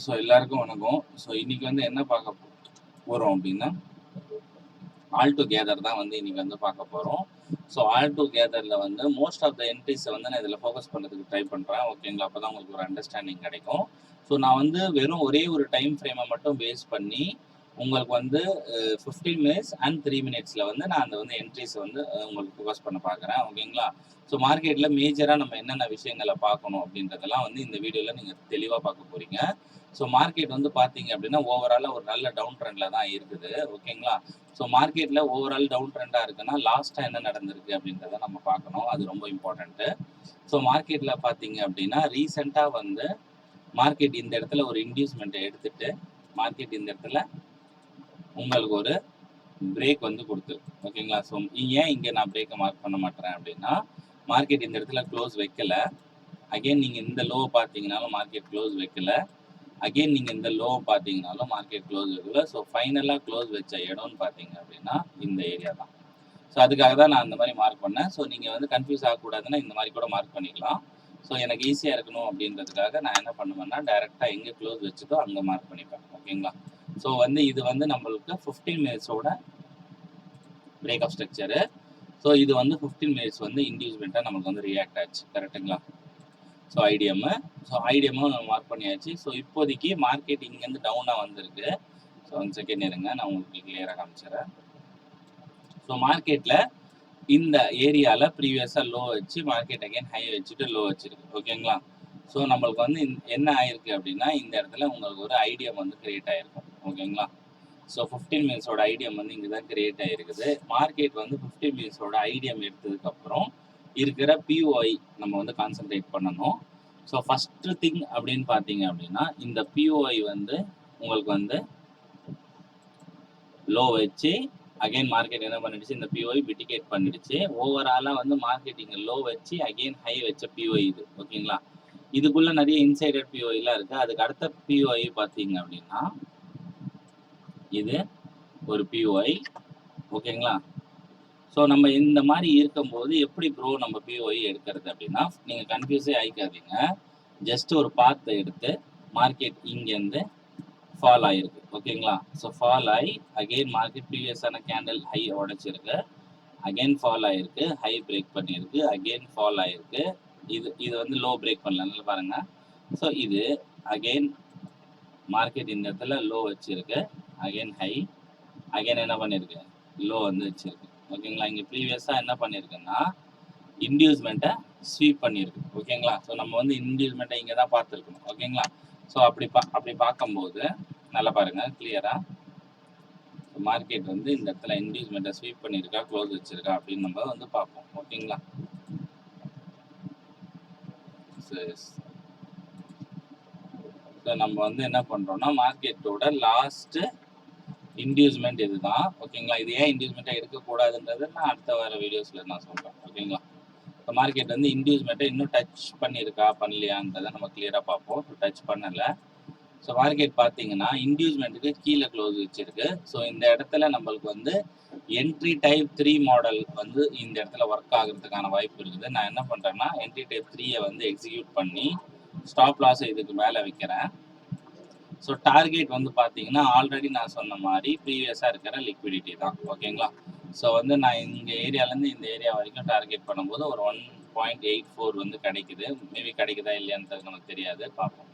So எல்லாருக்கும் வணக்கம். So இன்னைக்கு வந்து என்ன பார்க்க போகிறோம் அப்படின்னா, ஆல் டுகெதர் தான் வந்து இன்னைக்கு வந்து பார்க்க போகிறோம். ஸோ ஆல் டுகெதரில் வந்து மோஸ்ட் ஆஃப் த என்ட்ரிஸை வந்து நான் இதில் ஃபோக்கஸ் பண்ணுறதுக்கு ட்ரை பண்ணுறேன். ஓகேங்களா? அப்போ தான் உங்களுக்கு ஒரு அண்டர்ஸ்டாண்டிங் கிடைக்கும். ஸோ நான் வந்து வெறும் ஒரே ஒரு டைம் ஃப்ரேமை மட்டும் பேஸ் பண்ணி உங்களுக்கு வந்து 15 மினிட்ஸ் அண்ட் 3 மினிட்ஸில் வந்து நான் அந்த வந்து என்ட்ரிஸை வந்து உங்களுக்கு ஃபோக்கஸ் பண்ண பார்க்குறேன். ஓகேங்களா? ஸோ மார்க்கெட்டில் மேஜராக நம்ம என்னென்ன விஷயங்களை பார்க்கணும் அப்படின்றதெல்லாம் வந்து இந்த வீடியோவில் நீங்கள் தெளிவாக பார்க்க போகிறீங்க. ஸோ மார்க்கெட் வந்து பார்த்தீங்க அப்படின்னா ஓவராலாக ஒரு நல்ல டவுன் ட்ரெண்டில் தான் இருக்குது. ஓகேங்களா? ஸோ மார்க்கெட்டில் ஓவரால் டவுன் ட்ரெண்டாக இருக்குன்னா லாஸ்ட்டாக என்ன நடந்திருக்கு அப்படின்றத நம்ம பார்க்கணும். அது ரொம்ப இம்பார்ட்டண்ட்டு. ஸோ மார்க்கெட்டில் பார்த்தீங்க அப்படின்னா ரீசெண்டாக வந்து மார்க்கெட் இந்த இடத்துல ஒரு இன்டியூஸ்மெண்ட்டை எடுத்துட்டு மார்க்கெட் இந்த இடத்துல உங்களுக்கு ஒரு பிரேக் வந்து கொடுத்துருக்கு. ஓகேங்களா? ஸோ ஏன் இங்கே நான் பிரேக்கை மார்க் பண்ண மாட்டேறேன் அப்படின்னா, மார்க்கெட் இந்த இடத்துல க்ளோஸ் வைக்கல. அகெயின் நீங்கள் இந்த லோ பார்த்தீங்கனாலும் மார்க்கெட் க்ளோஸ் வைக்கல. அகெயின் நீங்கள் இந்த லோ பார்த்தீங்கனாலும் மார்க்கெட் க்ளோஸ் வைக்கல. ஸோ ஃபைனலாக க்ளோஸ் வச்ச இடம்னு பார்த்தீங்க அப்படின்னா இந்த ஏரியா தான். ஸோ அதுக்காக தான் நான் அந்த மாதிரி மார்க் பண்ணேன். ஸோ நீங்கள் வந்து கன்ஃபியூஸ் ஆகக்கூடாதுன்னா இந்த மாதிரி கூட மார்க் பண்ணிக்கலாம். ஸோ எனக்கு ஈஸியாக இருக்கணும் அப்படின்றதுக்காக நான் என்ன பண்ணுவேன்னா டைரெக்டாக எங்கே க்ளோஸ் வச்சுதோ அங்கே மார்க் பண்ணிப்பேன். ஓகேங்களா? ஸோ வந்து இது வந்து நம்மளுக்கு 15 மினிட்ஸோட பிரேக் ஆஃப் ஸ்ட்ரக்சரு. ஸோ இது வந்து 15 மினிட்ஸ் வந்து இன்டியூஸ்மெண்ட்டாக நமக்கு வந்து ரியாக்ட் ஆச்சு. கரெக்டுங்களா? ஸோ ஐடிஎம்மும் மார்க் பண்ணியாச்சு. ஸோ இப்போதைக்கு மார்க்கெட் இங்கேருந்து டவுனாக வந்திருக்கு. ஸோ 1 செகண்ட் இருங்க, நான் உங்களுக்கு கிளியராக காமிச்சிடறேன். ஸோ மார்க்கெட்டில் இந்த ஏரியாவில் ப்ரீவியஸாக லோ வச்சு மார்க்கெட் அகைன் ஹை வச்சுட்டு லோ வச்சிருக்கு. ஓகேங்களா? ஸோ நம்மளுக்கு வந்து என்ன ஆயிருக்கு அப்படின்னா இந்த இடத்துல உங்களுக்கு ஒரு ஐடியம் வந்து கிரியேட் ஆகிருக்கும். ஓகேங்களா? ஸோ 15 மினிட்ஸோட ஐடியம் வந்து இங்கே தான் கிரியேட் ஆகிருக்குது. மார்க்கெட் வந்து 15 மினிட்ஸோட ஐடியம் எடுத்ததுக்கப்புறம் இருக்கிற பிஓஐ நம்ம வந்து கான்சென்ட்ரேட் பண்ணணும். ஸோ ஃபஸ்ட்டு திங் அப்படின்னு பார்த்தீங்க அப்படின்னா இந்த பிஓஐ வந்து உங்களுக்கு வந்து லோ வச்சு அகெயின் மார்க்கெட் என்ன பண்ணிடுச்சு, இந்த பிஓஐ மிட்டிகேட் பண்ணிடுச்சு. ஓவராலாக வந்து மார்க்கெட் இங்கே லோ வச்சு அகெயின் ஹை வச்ச பிஓஐ இது. ஓகேங்களா? இதுக்குள்ள நிறைய இன்சைடர் பிஓஐலாம் இருக்குது. அதுக்கு அடுத்த பிஓஐ பார்த்தீங்க அப்படின்னா இது ஒரு பிஓஐ. ஓகேங்களா? ஸோ நம்ம இந்த மாதிரி இருக்கும்போது எப்படி ப்ரோ நம்ம பிஓஐ எடுக்கிறது அப்படின்னா, நீங்கள் கன்ஃபியூஸே ஆகிக்காதீங்க. ஜஸ்ட் ஒரு பாத்தை எடுத்து மார்க்கெட் இங்கேருந்து ஃபால் ஆகிருக்கு. ஓகேங்களா? ஸோ ஃபால் ஆகி அகெயின் மார்க்கெட் ப்ரீவியஸான கேண்டில் ஹை உடைச்சிருக்கு. அகெயின் ஃபால் ஆகிருக்கு, ஹை பிரேக் பண்ணியிருக்கு, அகெயின் ஃபால் ஆகிருக்கு. இது வந்து லோ பிரேக் பண்ணல, நல்லா பாருங்கள். ஸோ இது அகெயின் மார்க்கெட் இந்த இடத்துல லோ வச்சிருக்கு, அகெயின் ஹை, அகெயின் என்ன பண்ணியிருக்கு, லோ வந்து வச்சிருக்கு. ஓகேங்களா? இங்கே ப்ரீவியஸாக என்ன பண்ணியிருக்குன்னா இன்டியூஸ்மெண்ட்டை ஸ்வீப் பண்ணியிருக்கு. ஓகேங்களா? ஸோ நம்ம வந்து இன்டியூஸ்மெண்ட்டை இங்கே தான் பார்த்துருக்கணும். ஓகேங்களா? ஸோ அப்படி பார்க்கும்போது நல்லா பாருங்கள் கிளியராக மார்க்கெட் வந்து இந்த இடத்துல இன்டியூஸ்மெண்ட்டை ஸ்வீப் பண்ணியிருக்கா, க்ளோஸ் வச்சிருக்கா அப்படின்னு நம்ம வந்து பார்ப்போம். ஓகேங்களா? ஸோ நம்ம வந்து என்ன பண்ணுறோம்னா மார்க்கெட்டோட லாஸ்ட்டு இன்டியூஸ்மெண்ட் இதுதான். ஓகேங்களா? இது ஏன் இன்டியூஸ்மெண்ட்டாக எடுக்கக்கூடாதுன்றது நான் அடுத்த வர வீடியோஸில் நான் சொல்கிறேன். ஓகேங்களா? இப்போ மார்க்கெட் வந்து இன்டியூஸ்மெண்ட்டை இன்னும் டச் பண்ணியிருக்கா பண்ணலையான்றதை நம்ம கிளியராக பார்ப்போம். டச் பண்ணலை. ஸோ மார்க்கெட் பார்த்தீங்கன்னா இன்டியூஸ்மெண்ட்டுக்கு கீழே க்ளோஸ் வச்சிருக்கு. ஸோ இந்த இடத்துல நம்மளுக்கு வந்து என்ட்ரி டைப் 3 மாடல் வந்து இந்த இடத்துல ஒர்க் ஆகுறதுக்கான வாய்ப்பு இருக்குது. நான் என்ன பண்ணுறேன்னா என்ட்ரி டைப் 3 வந்து எக்ஸிக்யூட் பண்ணி ஸ்டாப் லாஸை இதுக்கு மேலே வைக்கிறேன். ஸோ டார்கெட் வந்து பார்த்தீங்கன்னா ஆல்ரெடி நான் சொன்ன மாதிரி ப்ரீவியஸாக இருக்கிற லிக்விடிட்டி தான். ஓகேங்களா? ஸோ வந்து நான் இந்த ஏரியாலேருந்து இந்த ஏரியா வரைக்கும் டார்கெட் பண்ணும்போது ஒரு 1.84 வந்து கிடைக்குது. மேபி கிடைக்குதா இல்லையான்றது நமக்கு தெரியாது, பார்ப்போம்.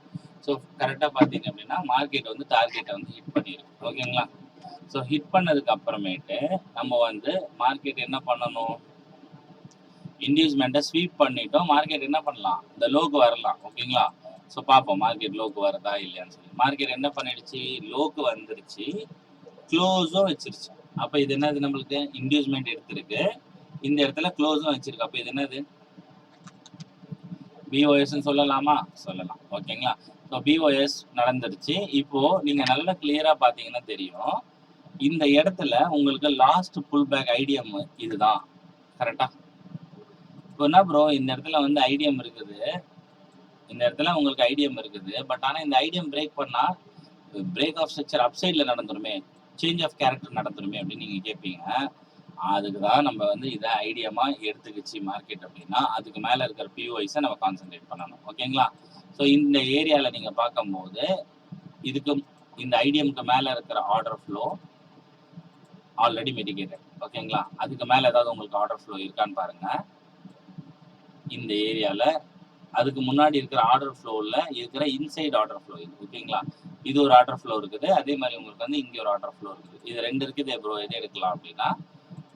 ஸோ கரெக்டாக பார்த்தீங்க அப்படின்னா மார்க்கெட் வந்து டார்கெட்டை வந்து ஹிட் பண்ணியிருக்கு. ஓகேங்களா? ஸோ ஹிட் பண்ணதுக்கு அப்புறமேட்டு நம்ம வந்து மார்க்கெட் என்ன பண்ணணும், இன்டியூஸ்மெண்ட்டை ஸ்வீப் பண்ணிட்டோம். மார்க்கெட் என்ன பண்ணலாம், இந்த லோக்கு வரலாம். ஓகேங்களா? ஸோ பார்ப்போம் மார்க்கெட் லோக்கு வருதா இல்லையான்னு சொல்லி. மார்க்கெட் என்ன பண்ணிடுச்சு, லோக்கு வந்துருச்சு, க்ளோஸும் வச்சிருச்சு. அப்போ இது என்னது, நம்மளுக்கு இன்டியூஸ்மெண்ட் எடுத்திருக்கு, இந்த இடத்துல க்ளோஸும் வச்சிருக்கு. அப்போ இது என்னது, பிஓஎஸ்ன்னு சொல்லலாமா? சொல்லலாம். ஓகேங்களா? ஸோ பிஓஎஸ் நடந்துருச்சு. இப்போது நீங்கள் நல்லா கிளியராக பார்த்தீங்கன்னா தெரியும், இந்த இடத்துல உங்களுக்கு லாஸ்ட் புல் பேக் ஐடியம் இதுதான். கரெக்டாக? இப்போ என்ன ப்ரோ, இந்த இடத்துல வந்து ஐடியம் இருக்குது, இந்த இடத்துல உங்களுக்கு ஐடியம் இருக்குது, பட் ஆனால் இந்த ஐடியம் பிரேக் பண்ணால் பிரேக் ஆஃப் ஸ்ட்ரக்சர் அப்சைடில் நடந்துருமே, சேஞ்ச் ஆஃப் கேரக்டர் நடந்துருமே அப்படின்னு நீங்கள் கேட்பீங்க. அதுக்கு தான் நம்ம வந்து இதை ஐடியமாக எடுத்துக்கிச்சு மார்க்கெட் அப்படின்னா அதுக்கு மேலே இருக்கிற பிஓஐஸை நம்ம கான்சென்ட்ரேட் பண்ணணும். ஓகேங்களா? ஸோ இந்த ஏரியாவில் நீங்கள் பார்க்கும்போது இதுக்கு இந்த ஐடிஎம்க்கு மேல இருக்கிற ஆர்டர் ஃப்ளோ ஆல்ரெடி மிட்டிகேட்டட். ஓகேங்களா? அதுக்கு மேல ஏதாவது உங்களுக்கு ஆர்டர் ஃப்ளோ இருக்கான்னு பாருங்க. இந்த ஏரியால அதுக்கு முன்னாடி இருக்கிற ஆர்டர் ஃப்ளோவில் இருக்கிற இன்சைட் ஆர்டர் ஃப்ளோ இது. ஓகேங்களா? இது ஒரு ஆர்டர் ஃப்ளோ இருக்குது. அதே மாதிரி உங்களுக்கு வந்து இங்கே ஒரு ஆர்டர் ஃப்ளோ இருக்குது. இது 2 இருக்குது ப்ரோ, எது எடுக்கலாம் அப்படின்னா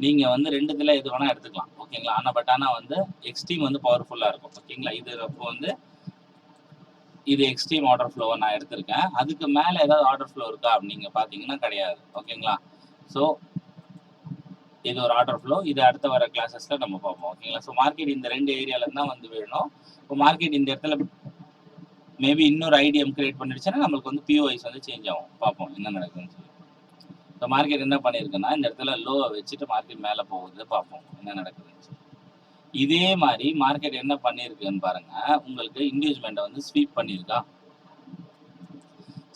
நீங்கள் வந்து 2த்துல எது வேணால் எடுத்துக்கலாம். ஓகேங்களா? ஆனால் வந்து எக்ஸ்ட்ரீம் வந்து பவர்ஃபுல்லாக இருக்கும். ஓகேங்களா? இது அப்போ வந்து இது எக்ஸ்ட்ரீம் ஆர்டர் ஃப்ளோவை நான் எடுத்திருக்கேன். அதுக்கு மேலே ஏதாவது ஆர்டர் ஃப்ளோ இருக்கா அப்படின்னு நீங்கள் பார்த்தீங்கன்னா கிடையாது. ஓகேங்களா? ஸோ இது ஒரு ஆர்டர் ஃப்ளோ. இது அடுத்த வர கிளாஸஸில் நம்ம பார்ப்போம். ஓகேங்களா? ஸோ மார்க்கெட் இந்த 2 ஏரியாவில் தான் வந்து வேணும். இப்போ மார்க்கெட் இந்த இடத்துல மேபி இன்னொரு ஐடிஎம் கிரியேட் பண்ணிடுச்சுன்னா நம்மளுக்கு வந்து பிஓஐஸ் வந்து சேஞ்ச் ஆகும். பார்ப்போம் என்ன நடக்குதுன்னு சொல்லி. இப்போ மார்க்கெட் என்ன பண்ணியிருக்குன்னா இந்த இடத்துல லோவை வச்சுட்டு மார்க்கெட் மேலே போகுது. பார்ப்போம் என்ன நடக்குதுன்னு சொல்லி. இதே மாதிரி மார்க்கெட் என்ன பண்ணியிருக்குன்னு பாருங்க. உங்களுக்கு இன்டியூஸ்மெண்ட்டை வந்து ஸ்வீப் பண்ணியிருக்கா.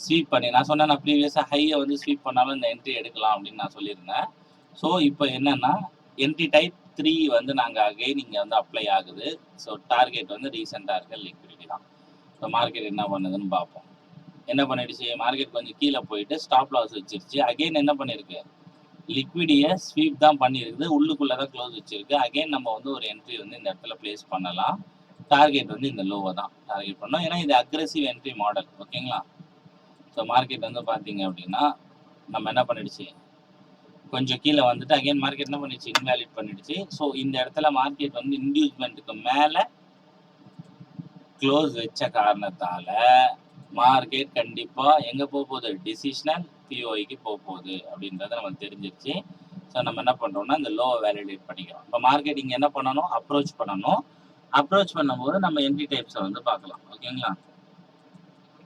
ஸ்வீப் பண்ணி நான் சொன்னேன், நான் ப்ரீவியஸாக ஹையை வந்து ஸ்வீப் பண்ணாலும் இந்த என்ட்ரி எடுக்கலாம் அப்படின்னு நான் சொல்லியிருந்தேன். ஸோ இப்போ என்னன்னா என்ட்ரி டைப் 3 வந்து நாங்கள் அகைன் இங்கே வந்து அப்ளை ஆகுது. ஸோ டார்கெட் வந்து ரீசெண்டாக இருக்க லிக்விடிட்டி தான். ஸோ மார்க்கெட் என்ன பண்ணுதுன்னு பார்ப்போம். என்ன பண்ணிடுச்சு, மார்க்கெட் கொஞ்சம் கீழே போயிட்டு ஸ்டாப் லாஸ் வச்சிருச்சு. அகைன் என்ன பண்ணியிருக்கு, லிக்விடியை ஸ்வீப் தான் பண்ணியிருக்குது. உள்ளுக்குள்ளே தான் க்ளோஸ் வச்சிருக்கு. அகைன் நம்ம வந்து ஒரு என்ட்ரி வந்து இந்த இடத்துல பிளேஸ் பண்ணலாம். டார்கெட் வந்து இந்த லோவை தான் டார்கெட் பண்ணோம். ஏன்னா இது அக்ரெசிவ் என்ட்ரி மாடல். ஓகேங்களா? ஸோ மார்க்கெட் வந்து பார்த்தீங்க அப்படின்னா நம்ம என்ன பண்ணிடுச்சு, கொஞ்சம் கீழே வந்துட்டு அகைன் மார்க்கெட் என்ன பண்ணிடுச்சு, இன்வேலிட் பண்ணிடுச்சு. ஸோ இந்த இடத்துல மார்க்கெட் வந்து இன்டியூஸ்மெண்ட்டுக்கு மேலே க்ளோஸ் வச்ச காரணத்தால மார்க்கெட் கண்டிப்பாக எங்கே போக போகுது, டிசிஷனல் பிஓஐக்கு போக போகுது அப்படின்றத நமக்கு தெரிஞ்சிருச்சு. ஸோ நம்ம என்ன பண்ணுறோம்னா இந்த லோவை வேலிடேட் பண்ணிக்கிறோம். இப்போ மார்க்கெட் இங்கே என்ன பண்ணணும், அப்ரோச் பண்ணணும். அப்ரோச் பண்ணும்போது நம்ம என்ட்ரி டைப்ஸை வந்து பார்க்கலாம். ஓகேங்களா?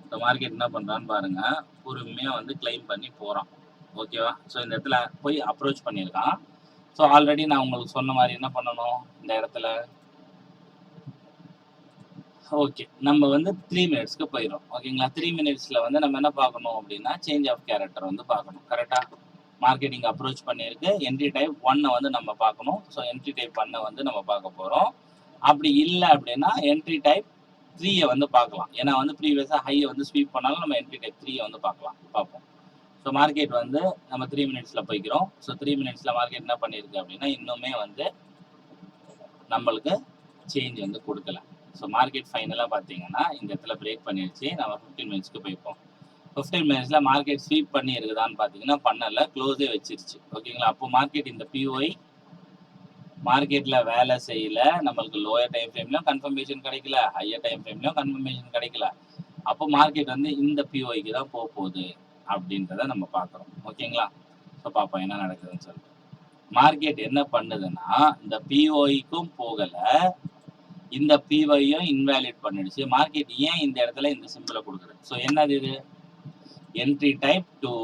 இப்போ மார்க்கெட் என்ன பண்ணுறான்னு பாருங்க, பொறுமையாக வந்து கிளைம் பண்ணி போகிறான். ஓகேவா? ஸோ இந்த இடத்துல போய் அப்ரோச் பண்ணியிருக்கான். ஸோ ஆல்ரெடி நான் உங்களுக்கு சொன்ன மாதிரி என்ன பண்ணணும் இந்த இடத்துல, ஓகே நம்ம வந்து 3 மினிட்ஸ்க்கு போயிடும். ஓகேங்களா? 3 மினிட்ஸில் வந்து நம்ம என்ன பார்க்கணும் அப்படின்னா சேஞ்ச் ஆஃப் கேரக்டர் வந்து பார்க்கணும். கரெக்டாக மார்க்கெட்டிங் அப்ரோச் பண்ணியிருக்கு. என்ட்ரி டைப் 1 வந்து நம்ம பார்க்கணும். ஸோ என்ட்ரி டைப் 1 வந்து நம்ம பார்க்க போகிறோம். அப்படி இல்லை அப்படின்னா என்ட்ரி டைப் 3 வந்து பார்க்கலாம். ஏன்னா வந்து ப்ரீவியஸாக ஹையை வந்து ஸ்வீப் பண்ணாலும் நம்ம என்ட்ரி டைப் 3 வந்து பார்ப்போம். ஸோ மார்க்கெட் வந்து நம்ம 3 மினிட்ஸில் போய்க்கிறோம். ஸோ 3 மினிட்ஸில் மார்க்கெட் என்ன பண்ணியிருக்கு அப்படின்னா இன்னுமே வந்து நம்மளுக்கு சேஞ்ச் வந்து கொடுக்கல. ஸோ மார்க்கெட் ஃபைனலாக பார்த்தீங்கன்னா இந்த இடத்துல பிரேக் பண்ணிடுச்சு. நம்ம 15 மினிட்ஸ்க்கு போய்ப்போம். 15 மினிட்ஸில் மார்க்கெட் ஸ்வீப் பண்ணி இருக்குதான்னு பார்த்தீங்கன்னா பண்ணலை, க்ளோஸே வச்சிருச்சு. ஓகேங்களா? அப்போ மார்க்கெட் இந்த பிஓஐ மார்க்கெட்டில் வேலை செய்யல. நம்மளுக்கு லோயர் டைம் ஃப்ரேம்லையும் கன்ஃபர்மேஷன் கிடைக்கல, ஹையர் டைம் ஃப்ரேம்லையும் கன்ஃபர்மேஷன் கிடைக்கல. அப்போ மார்க்கெட் வந்து இந்த பிஓஐக்கு தான் போக போகுது அப்படின்றத நம்ம பார்க்குறோம். ஓகேங்களா? ஸோ பார்ப்போம் என்ன நடக்குதுன்னு சொல்லிட்டு. மார்க்கெட் என்ன பண்ணுதுன்னா இந்த பிஓஐக்கும் போகலை, இந்த பிஓஐயும் இன்வேலிட் பண்ணிடுச்சு. மார்க்கெட் ஏன் இந்த இடத்துல இந்த சிம்பிளை கொடுக்குது? ஸோ என்னது இது, என்ட்ரி டைப் 2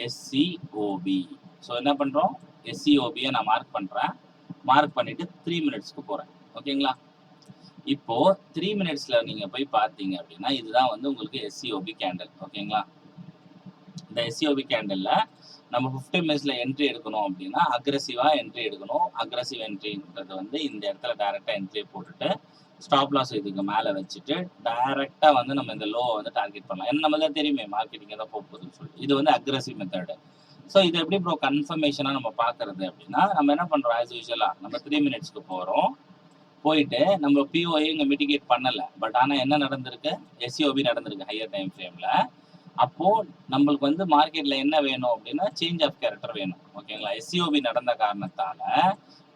எஸ்சிஓபி. ஸோ என்ன பண்ணுறோம், எஸ்சிஓபியை நான் மார்க் பண்ணுறேன். மார்க் பண்ணிட்டு 3 மினிட்ஸ்க்கு போகிறேன். ஓகேங்களா? இப்போ 3 மினிட்ஸ்ல நீங்க போய் பார்த்தீங்க அப்படின்னா இதுதான் வந்து உங்களுக்கு எஸ்சிஓபி கேண்டல். ஓகேங்களா? இந்த எஸ்சிஓபி கேண்டல்ல நம்ம 15 மினிட்ஸ்ல என்ட்ரி எடுக்கணும் அப்படின்னா அக்ரெசிவா என்ட்ரி எடுக்கணும். அக்ரெசிவ் என்ட்ரின்றது வந்து இந்த இடத்துல டைரக்டா என்ட்ரி போட்டுட்டு ஸ்டாப் லாஸ் இதுக்கு மேலே வச்சுட்டு டைரக்டா வந்து நம்ம இந்த லோவை வந்து டார்கெட் பண்ணலாம். ஏன்னா நம்ம தான் தெரியுமே மார்க்கெட்டிங் தான் போக போகுதுன்னு சொல்லி. இது வந்து அக்ரெசிவ் மெத்தடு. ஸோ இது எப்படி ப்ரோ கன்ஃபர்மேஷனாக நம்ம பார்க்கறது அப்படின்னா நம்ம என்ன பண்ணுறோம், ஆஸ் யூஸ்வலாக நம்ம 3 மினிட்ஸ்க்கு போகிறோம். போயிட்டு நம்ம பிஓஐ இங்கே மிட்டிகேட் பண்ணலை. பட் ஆனால் என்ன நடந்திருக்கு, எஸ்சிஓபி நடந்திருக்கு ஹையர் டைம் ஃப்ரேமில். அப்போது நம்மளுக்கு வந்து மார்க்கெட்டில் என்ன வேணும் அப்படின்னா சேஞ்ச் ஆஃப் கேரக்டர் வேணும். ஓகேங்களா? எஸ்சிஓபி நடந்த காரணத்தால்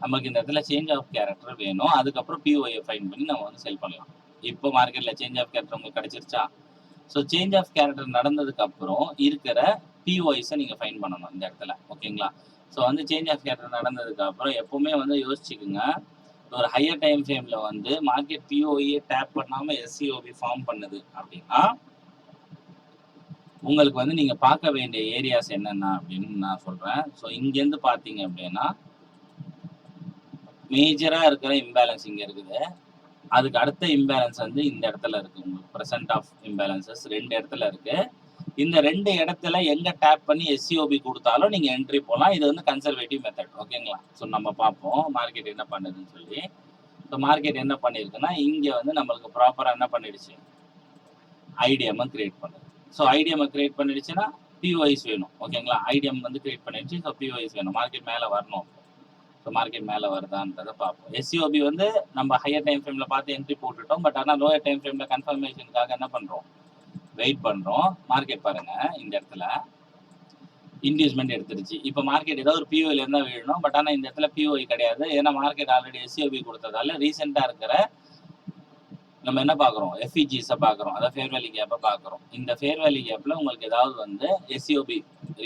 நமக்கு இந்த இடத்துல சேஞ்ச் ஆஃப் கேரக்டர் வேணும். அதுக்கப்புறம் பிஓஐயை ஃபைன் பண்ணி நம்ம வந்து செல் பண்ணலாம். இப்போ மார்க்கெட்டில் சேஞ்ச் ஆஃப் கேரக்டர் உங்களுக்கு கிடைச்சிருச்சா? ஸோ சேஞ்ச் ஆஃப் கேரக்டர் நடந்ததுக்கு அப்புறம் இருக்கிற பிஓஐஸை நீங்கள் ஃபைன் பண்ணணும் இந்த இடத்துல. ஓகேங்களா? ஸோ வந்து சேஞ்ச் ஆஃப் கேரக்டர் நடந்ததுக்கு அப்புறம் எப்பவுமே வந்து யோசிச்சுக்குங்க, ஒரு ஹையர் டைம் ஃப்ரேமில் வந்து மார்க்கெட் பிஓஐயை டேப் பண்ணாமல் எஸ்சிஓபி ஃபார்ம் பண்ணுது அப்படின்னா உங்களுக்கு வந்து நீங்கள் பார்க்க வேண்டிய ஏரியாஸ் என்னென்ன அப்படின்னு நான் சொல்கிறேன். ஸோ இங்கேருந்து பார்த்தீங்க அப்படின்னா மேஜராக இருக்கிற இம்பேலன்ஸ் இங்கே இருக்குது. அதுக்கு அடுத்த இம்பேலன்ஸ் வந்து இந்த இடத்துல இருக்குது. உங்களுக்கு ப்ரெசன்ட் ஆஃப் இம்பேலன்சஸ் 2 இடத்துல இருக்குது. இந்த 2 இடத்துல எங்கே டேப் பண்ணி எஸ்சிஓபி கொடுத்தாலும் நீங்கள் என்ட்ரி போகலாம். இது வந்து கன்சர்வேட்டிவ் மெத்தட். ஓகேங்களா? ஸோ நம்ம பார்ப்போம் மார்க்கெட் என்ன பண்ணுதுன்னு சொல்லி. ஸோ மார்க்கெட் என்ன பண்ணியிருக்குன்னா இங்கே வந்து நம்மளுக்கு ப்ராப்பராக என்ன பண்ணிடுச்சு, ஐடிஎம்மை கிரியேட் பண்ணுது. ஸோ ஐடிஎம் கிரியேட் பண்ணிடுச்சுன்னா பிஓஐஸ் வேணும். ஓகேங்களா, ஐடிஎம் வந்து கிரியேட் பண்ணிடுச்சு. ஸோ பிஓஐஸ் வேணும். மார்க்கெட் மேலே வரணும். ஸோ மார்க்கெட் மேலே வருதான்றதை பார்ப்போம். எஸ்சிஓபி வந்து நம்ம ஹையர் டைம் ஃப்ரேமில் பார்த்து என்ட்ரி போட்டுட்டோம். பட் ஆனால் லோயர் டைம் ஃப்ரேமில் கன்ஃபர்மேஷனுக்காக என்ன பண்ணுறோம், வெயிட் பண்ணுறோம். மார்க்கெட் பாருங்கள், இந்த இடத்துல இன்டியூஸ்மெண்ட் எடுத்துருச்சு. இப்போ மார்க்கெட் ஏதாவது ஒரு பிஓஐல இருந்தால் வீழணும். பட் ஆனால் இந்த இடத்துல பிஓஐ கிடையாது. ஏன்னா மார்க்கெட் ஆல்ரெடி எஸ்சிஓபி கொடுத்ததால ரீசெண்டாக இருக்கிற நம்ம என்ன பார்க்குறோம், எஃப்இஜிஸை பார்க்குறோம். அதாவது ஃபேர் வேல்யூ கேப்பை பார்க்குறோம். இந்த ஃபேர் வேல்யூ கேப்பில் உங்களுக்கு ஏதாவது வந்து எஸ்சிஓபி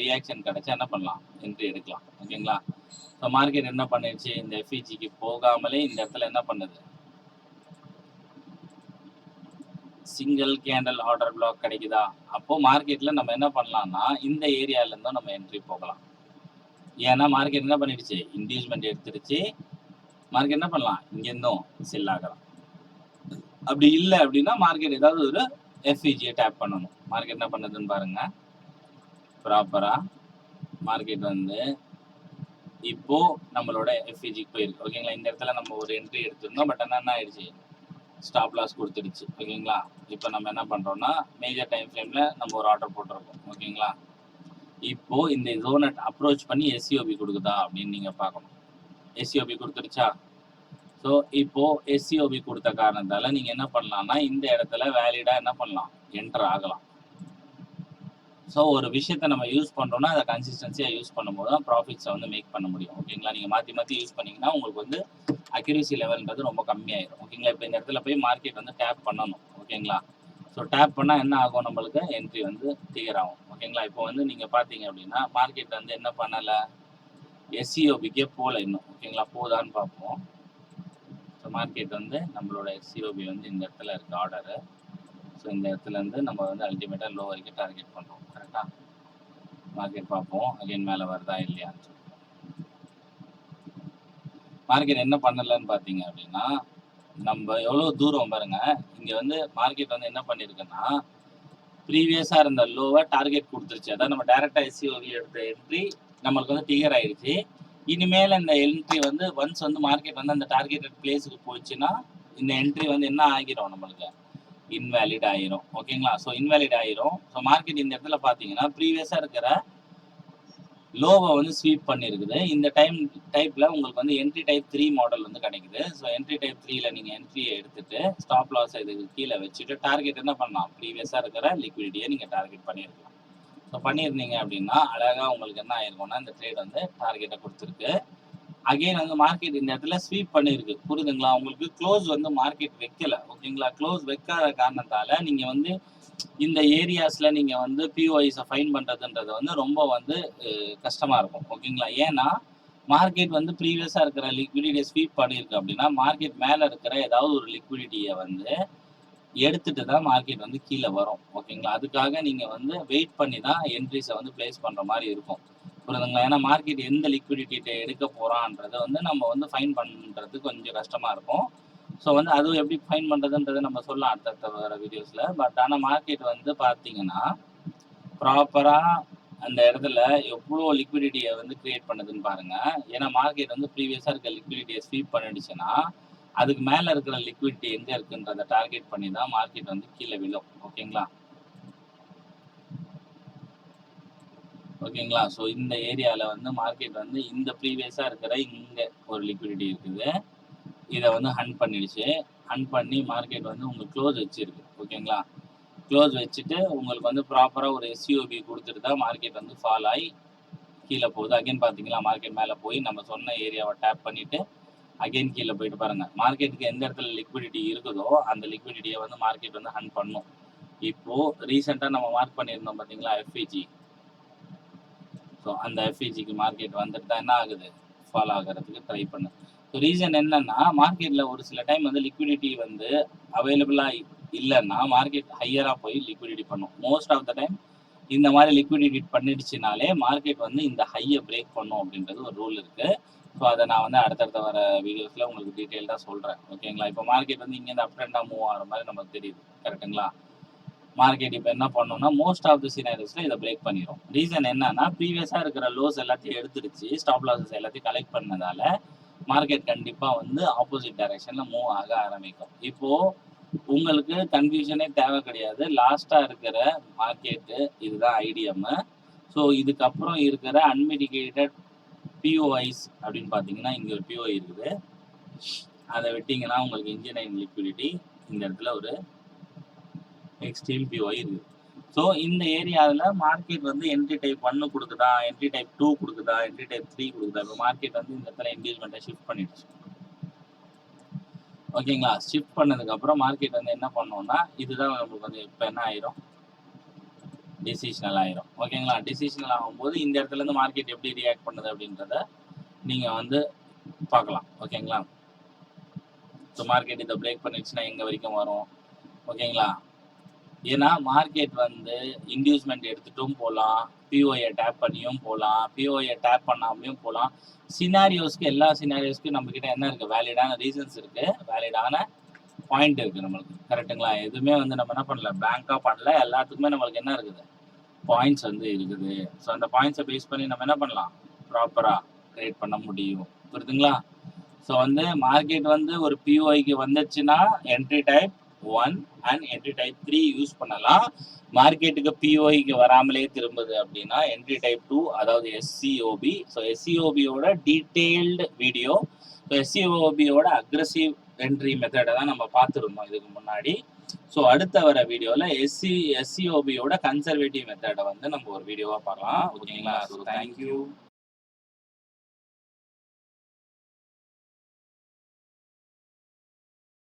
ரியாக்ஷன் கிடைச்சா என்ன பண்ணலாம், என்ட்ரி எடுக்கலாம். ஓகேங்களா, ஸோ மார்க்கெட் என்ன பண்ணிடுச்சு, இந்த எஃப்இஜிக்கு போகாமலே இந்த இடத்துல என்ன பண்ணுது, சிங்கிள் கேண்டல் ஆர்டர் பிளாக் கிடைக்குதா. அப்போ மார்க்கெட்ல நம்ம என்ன பண்ணலாம்னா இந்த ஏரியால இருந்தும் நம்ம என்ட்ரி போகலாம். ஏன்னா மார்க்கெட் என்ன பண்ணிடுச்சு, இன்டியூஸ்மெண்ட் எடுத்துருச்சு. மார்க்கெட் என்ன பண்ணலாம், இங்கிருந்தும் செல் ஆகலாம். அப்படி இல்லை அப்படின்னா மார்க்கெட் ஏதாவது ஒரு எஃப்இஜியை டேப் பண்ணணும். மார்க்கெட் என்ன பண்ணுதுன்னு பாருங்க. ப்ராப்பரா மார்க்கெட் வந்து இப்போ நம்மளோட எஃப்இஜிக்கு போயிருக்கு. ஓகேங்களா, இந்த இடத்துல நம்ம ஒரு என்ட்ரி எடுத்திருந்தோம். பட் ஆனால் என்ன ஆயிடுச்சு, ஸ்டாப் லாஸ் கொடுத்துருச்சு. ஓகேங்களா, இப்போ நம்ம என்ன பண்ணுறோம்னா மேஜர் டைம் ஃப்ரேமில் நம்ம ஒரு ஆர்டர் போட்டிருக்கோம். ஓகேங்களா, இப்போ இந்த ஜோனை அப்ரோச் பண்ணி எஸ்சிஓபி கொடுக்குதா அப்படின்னு நீங்கள் பார்க்கணும். எஸ்சிஓபி கொடுத்துருச்சா. ஸோ இப்போ எஸ்சிஓபி கொடுத்த காரணத்தால் நீங்கள் என்ன பண்ணலாம்னா இந்த இடத்துல வேலிடாக என்ன பண்ணலாம், என்டர் ஆகலாம். ஸோ ஒரு விஷயத்தை நம்ம யூஸ் பண்ணுறோம்னா அதை கன்சிஸ்டன்சியாக யூஸ் பண்ணும்போது தான் ப்ராஃபிட்ஸை வந்து மேக் பண்ண முடியும். ஓகேங்களா, நீங்கள் மாற்றி மாற்றி யூஸ் பண்ணிங்கன்னா உங்களுக்கு வந்து அக்யூரசி லெவல்ன்றது ரொம்ப கம்மியாயிடும். ஓகேங்களா, இப்போ இந்த இடத்துல போய் மார்க்கெட் வந்து டேப் பண்ணணும். ஓகேங்களா, ஸோ டேப் பண்ணால் என்ன ஆகும், நம்மளுக்கு என்ட்ரி வந்து கிளியர் ஆகும். ஓகேங்களா, இப்போ வந்து நீங்கள் பார்த்தீங்க அப்படின்னா மார்க்கெட் வந்து என்ன பண்ணலை, எஸ்சிஓபிக்கே போகல இன்னும். ஓகேங்களா, போதான்னு பார்ப்போம். ஸோ மார்க்கெட் வந்து நம்மளோட எஸ்சிஓபி வந்து இந்த இடத்துல இருக்குது ஆர்டரு. ஸோ இந்த இடத்துலேருந்து நம்ம வந்து அல்டிமேட்டாக லோ வரைக்கும் டார்கெட் பண்ணுறோம். கரெக்டாக மார்க்கெட் பார்ப்போம் அகைன் மேலே வருதா இல்லையான்னு சொல்லி. மார்க்கெட் என்ன பண்ணலன்னு பார்த்தீங்க அப்படின்னா நம்ம எவ்வளோ தூரம் பாருங்க. இங்கே வந்து மார்க்கெட் வந்து என்ன பண்ணியிருக்குன்னா ப்ரீவியஸாக இருந்த லோவை டார்கெட் கொடுத்துருச்சு. அதாவது நம்ம டேரெக்டாக எஸ்சிஓவி எடுத்த என்ட்ரி நம்மளுக்கு வந்து கிளியர் ஆயிடுச்சு. இனிமேல் இந்த என்ட்ரி வந்து ஒன்ஸ் வந்து மார்க்கெட் வந்து அந்த டார்கெட்டட் பிளேஸுக்கு போச்சுன்னா இந்த என்ட்ரி வந்து என்ன ஆகிரும், நம்மளுக்கு இன்வேலிட் ஆயிரும். ஓகேங்களா, ஸோ இன்வேலிட் ஆயிரும். ஸோ மார்க்கெட் இந்த இடத்துல பார்த்தீங்கன்னா ப்ரீவியஸாக இருக்கிற லோவை வந்து ஸ்வீப் பண்ணியிருக்குது. இந்த டைப்ல உங்களுக்கு வந்து என்ட்ரி டைப் 3 மாடல் வந்து கிடைக்குது. ஸோ என்ட்ரி டைப் 3ல நீங்கள் என்ட்ரியை எடுத்துட்டு ஸ்டாப் லாஸ் இதுக்கு கீழே வச்சுட்டு டார்கெட் என்ன பண்ணலாம், ப்ரீவியஸாக இருக்கிற லிக்விடிட்டியை நீங்கள் டார்கெட் பண்ணியிருக்கலாம். ஸோ பண்ணியிருந்தீங்க அப்படின்னா அழகாக உங்களுக்கு என்ன ஆயிருக்கும்னா இந்த ட்ரேட் வந்து டார்கெட்டை கொடுத்துருக்கு. அகெயின் வந்து மார்க்கெட் இந்த இடத்துல ஸ்வீப் பண்ணியிருக்கு. புரியுதுங்களா, உங்களுக்கு க்ளோஸ் வந்து மார்க்கெட் வைக்கல. ஓகேங்களா, க்ளோஸ் வைக்காத காரணத்தால் நீங்கள் வந்து இந்த ஏரியாஸ்ல நீங்க வந்து பிஓஐஸை ஃபைன் பண்றதுன்றது வந்து ரொம்ப வந்து கஷ்டமா இருக்கும். ஓகேங்களா, ஏன்னா மார்க்கெட் வந்து ப்ரீவியஸா இருக்கிற லிக்விடிட்டியை ஸ்வீப் பண்ணியிருக்கு அப்படின்னா மார்க்கெட் மேல இருக்கிற ஏதாவது ஒரு லிக்விடிட்டியை வந்து எடுத்துட்டு தான் மார்க்கெட் வந்து கீழே வரும். ஓகேங்களா, அதுக்காக நீங்க வந்து வெயிட் பண்ணி தான் என்ட்ரிஸை வந்து பிளேஸ் பண்ற மாதிரி இருக்கும். புரியுதுங்களா, ஏன்னா மார்க்கெட் எந்த லிக்விடிட்டியை எடுக்க போறான்றதை வந்து நம்ம வந்து ஃபைன் பண்றது கொஞ்சம் கஷ்டமா இருக்கும். ஸோ வந்து அதுவும் எப்படி ஃபைன் பண்ணுறதுன்றதை நம்ம சொல்லலாம் அடுத்தடுத்த வர வீடியோஸில். பட் ஆனால் மார்க்கெட் வந்து பார்த்தீங்கன்னா ப்ராப்பராக அந்த இடத்துல எவ்வளோ லிக்விடிட்டியை வந்து கிரியேட் பண்ணுதுன்னு பாருங்கள். ஏன்னா மார்க்கெட் வந்து ப்ரீவியஸாக இருக்க லிக்விடிட்டியை ஸ்வீப் பண்ணிடுச்சுன்னா அதுக்கு மேலே இருக்கிற லிக்விடிட்டி எங்கே இருக்குன்றதை டார்கெட் பண்ணி தான் மார்க்கெட் வந்து கீழே விழும். ஓகேங்களா, ஓகேங்களா, ஸோ இந்த ஏரியாவில் வந்து மார்க்கெட் வந்து இந்த ப்ரீவியஸாக இருக்கிற இங்கே ஒரு லிக்விடிட்டி இருக்குது. இதை வந்து ஹண்ட் பண்ணிடுச்சு. ஹண்ட் பண்ணி மார்க்கெட் வந்து உங்களுக்கு க்ளோஸ் வச்சிருக்கு. ஓகேங்களா, க்ளோஸ் வச்சுட்டு உங்களுக்கு வந்து ப்ராப்பராக ஒரு எஸ்சிஓபி கொடுத்துட்டு தான் மார்க்கெட் வந்து ஃபால் ஆகி கீழே போகுது. அகைன் பார்த்தீங்களா மார்க்கெட் மேலே போய் நம்ம சொன்ன ஏரியாவை டேப் பண்ணிவிட்டு அகைன் கீழே போயிட்டு பாருங்கள். மார்க்கெட்டுக்கு எந்த இடத்துல லிக்விடிட்டி இருக்குதோ அந்த லிக்விடிட்டியை வந்து மார்க்கெட் வந்து ஹண்ட் பண்ணும். இப்போது ரீசெண்டாக நம்ம மார்க் பண்ணியிருந்தோம் பார்த்தீங்களா எஃப்இஜி. ஸோ அந்த எஃப்இஜிக்கு மார்க்கெட் வந்துட்டு தான் என்ன ஆகுது, ஃபால் ஆகிறதுக்கு ட்ரை பண்ணு. ஸோ ரீசன் என்னன்னா மார்க்கெட்டில் ஒரு சில டைம் வந்து லிக்விடிட்டி வந்து அவைலபிளாக இல்லைன்னா மார்க்கெட் ஹையராக போய் லிக்விடிட்டி பண்ணும். மோஸ்ட் ஆஃப் த டைம் இந்த மாதிரி லிக்விடிட்டி பண்ணிடுச்சுனாலே மார்க்கெட் வந்து இந்த ஹையை பிரேக் பண்ணும் அப்படின்றது ஒரு ரூல் இருக்குது. ஸோ அதை நான் வந்து அடுத்தடுத்த வர வீடியோஸில் உங்களுக்கு டீட்டெயில்டாக சொல்கிறேன். ஓகேங்களா, இப்போ மார்க்கெட் வந்து இங்கேருந்து அப் அண்ட் டவுன் மூவ் ஆகிற மாதிரி நமக்கு தெரியுது. கரெக்டுங்களா, மார்க்கெட் இப்போ என்ன பண்ணணும்னா மோஸ்ட் ஆஃப் தி சினாரியோஸில் இதை பிரேக் பண்ணிடும். ரீசன் என்னன்னா ப்ரீவியஸாக இருக்கிற லோஸ் எல்லாத்தையும் எடுத்துருச்சு, ஸ்டாப் லாஸஸ் எல்லாத்தையும் கலெக்ட் பண்ணதால மார்க்கெட் கண்டிப்பாக வந்து ஆப்போசிட் டைரக்ஷனில் மூவ் ஆக ஆரம்பிக்கும். இப்போது உங்களுக்கு கன்ஃபியூஷனே தேவை கிடையாது. லாஸ்டா இருக்கிற மார்க்கெட்டு இதுதான் ஐடிஎம். ஸோ இதுக்கப்புறம் இருக்கிற அன்மிடிகேட்டட் பிஓஐஸ் அப்படின்னு பார்த்தீங்கன்னா இங்கே ஒரு பிஓஐ இருக்குது. அதை விட்டிங்கன்னா உங்களுக்கு இன்ஜினியரிங் லிக்விடிட்டி இந்த இடத்துல ஒரு எக்ஸ்ட்ரீம் பிஓஐ இருக்குது. ஸோ இந்த ஏரியாவில் மார்க்கெட் வந்து என்ட்ரி டைப் 1 கொடுக்குதா, என்ட்ரி டைப் 2 கொடுக்குதா, என்ட்ரி டைப் 3 கொடுக்குதா. இப்போ மார்க்கெட் வந்து இந்த இடத்துல என்கேஜ்மெண்ட்டை ஷிஃப்ட் பண்ணிடுச்சு. ஓகேங்களா? ஷிஃப்ட் பண்ணதுக்கப்புறம் மார்க்கெட் வந்து என்ன பண்ணோம்னா இதுதான் நம்மளுக்கு வந்து இப்போ என்ன ஆயிரும், டிசிஷனல் ஆயிரும். ஓகேங்களா? டிசிஷனல் ஆகும்போது இந்த இடத்துல இருந்து மார்க்கெட் எப்படி ரியாக்ட் பண்ணுது அப்படின்றத நீங்கள் வந்து பார்க்கலாம். ஓகேங்களா? ஸோ மார்க்கெட் இதை பிரேக் பண்ணிடுச்சுன்னா எங்கே வரைக்கும் வரும். ஓகேங்களா? ஏன்னா மார்க்கெட் வந்து இன்டியூஸ்மெண்ட் எடுத்துட்டும் போகலாம், பிஓஐ டேப் பண்ணியும் போகலாம், பிஓஐ டேப் பண்ணாமலையும் போகலாம். சினாரியோஸ்க்கு எல்லா சினாரியோஸ்க்கும் நம்மக்கிட்ட என்ன இருக்குது, வேலிடான ரீசன்ஸ் இருக்குது, வேலிடான பாயிண்ட் இருக்குது நம்மளுக்கு. கரெக்டுங்களா? எதுவுமே வந்து நம்ம என்ன பண்ணல, பேங்காக பண்ணல. எல்லாத்துக்குமே நம்மளுக்கு என்ன இருக்குது, பாயிண்ட்ஸ் வந்து இருக்குது. ஸோ அந்த பாயிண்ட்ஸை பேஸ் பண்ணி நம்ம என்ன பண்ணலாம், ப்ராப்பராக ட்ரேட் பண்ண முடியும். புரியுதுங்களா? ஸோ வந்து மார்க்கெட் வந்து ஒரு பிஓஐக்கு வந்துச்சுன்னா entry type 1 and entry type 3 use பண்ணலாம். மார்க்கெட்டுக்கு பிஓஐக்கு வராமலே திரும்புது அப்படின்னா என்ட்ரி டைப் 2, அதாவது எஸ்சிஓபி. ஸோ எஸ்சிஓபியோட டீட்டெயில்டு வீடியோ, ஸோ எஸ்சிஓபியோட அக்ரெசிவ் என்ட்ரி மெத்தடை தான் நம்ம பார்த்துருந்தோம் இதுக்கு முன்னாடி. ஸோ அடுத்த வர வீடியோவில் எஸ்சிஓபியோட கன்சர்வேட்டிவ் மெத்தடை வந்து நம்ம ஒரு வீடியோவாக பார்க்கலாம். ஓகேங்களா? So thank you.